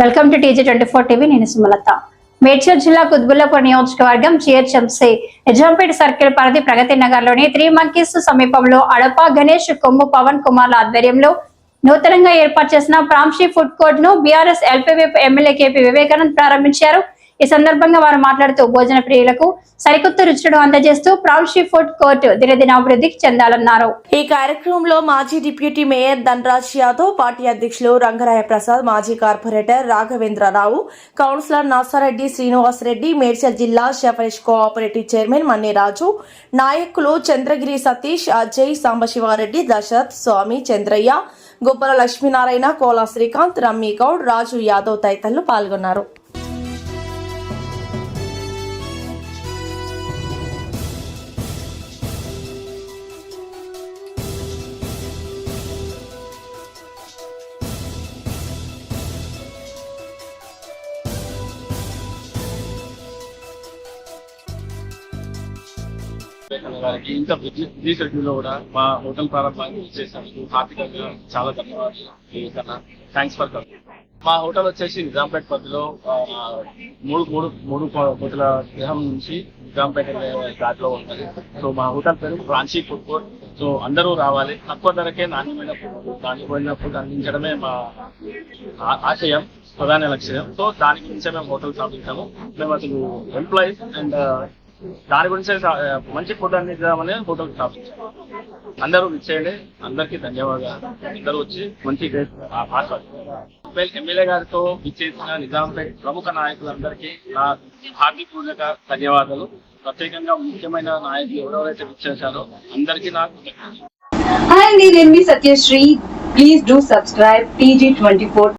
Welcome to TG24 TV. నేను సుమలత. మేడ్చల్ జిల్లా కుత్బుల్లాపూర్ నియోజకవర్గం GHMC నిజాంపేట సర్కిల్ పరిధి ప్రగతి నగర్ లోని 3 మంకీస్ సమీపంలో అడప గణేష్ కొమ్ము పవన్ కుమార్ల ఆధ్వర్యంలో నూతనంగా ఏర్పాటు చేసిన ప్రాంషి ఫుడ్ కోర్ట్ ను BRS LPV MLA KP Vivekanand ప్రారంభించారు. ఈ సందర్భంగా వారు మాట్లాడుతూ భోజన ప్రియులకు సరికొత్త రుచులను అందజేస్తూ ప్రాంషి ఫుడ్ కోర్ట్ దినదిన అభివృద్ధికి చెందాలన్నారు. ఈ కార్యక్రమంలో మాజీ deputy mayor Dhanraj Yadav, party అధ్యక్షులు రంగరాయ ప్రసాద్, మాజీ కార్పొరేటర్ రాఘవేంద్రరావు, కౌన్సిలర్ నాసారెడ్డి శ్రీనివాస్ రెడ్డి, మేడ్చల్ జిల్లా షెఫరెష్ కోఆపరేటివ్ చైర్మన్ మన్నిరాజు, నాయకులు చంద్రగిరి సతీష్, అజయ్, సాంబశివారెడ్డి, దశరథ్, స్వామి, చంద్రయ్య, గొప్పల లక్ష్మీనారాయణ, కోలా శ్రీకాంత్, రమ్మీ గౌడ్, రాజు యాదవ్ తదితరులు పాల్గొన్నారు. గారికి ఇంత బిజీ షెడ్యూల్లో కూడా మా హోటల్ ప్రారంభాన్ని చేసినందుకు హార్దికంగా చాలా ధన్యవాదాలు. Thanks for coming. మా హోటల్ వచ్చేసి నిజాంపేట పరిధిలో మూడు కోట్ల గృహం నుంచి నిజాంపేట దాటిలో ఉంటుంది. సో మా హోటల్ పేరు ప్రాంషి ఫుడ్ కోర్ట్. సో అందరూ రావాలి, తక్కువ ధరకే నాణ్యమైన ఫుడ్ అందించడమే మా ఆశయం, ప్రధాన లక్ష్యం. సో దాని గురించే మేము హోటల్ స్థాపించాము. మేము అసలు ఎంప్లాయీస్ అండ్ దాని గురించి మంచి ఫుడ్ అందించామని హోటల్ స్థాపించాము. అందరూ విచ్చేయండి. అందరికీ ధన్యవాదాలు. అందరూ వచ్చి మంచి ఎమ్మెల్యే గారితో విచ్చేసిన నిజాంపేట ప్రముఖ నాయకులందరికీ నా హార్దికపూర్వక ధన్యవాదాలు. ప్రత్యేకంగా ముఖ్యమైన నాయకులు ఎవరెవరైతే విచ్చేశారో అందరికీ నాకు హాయ్ అండి, నేను మీ Satyasri. Please do subscribe TG24.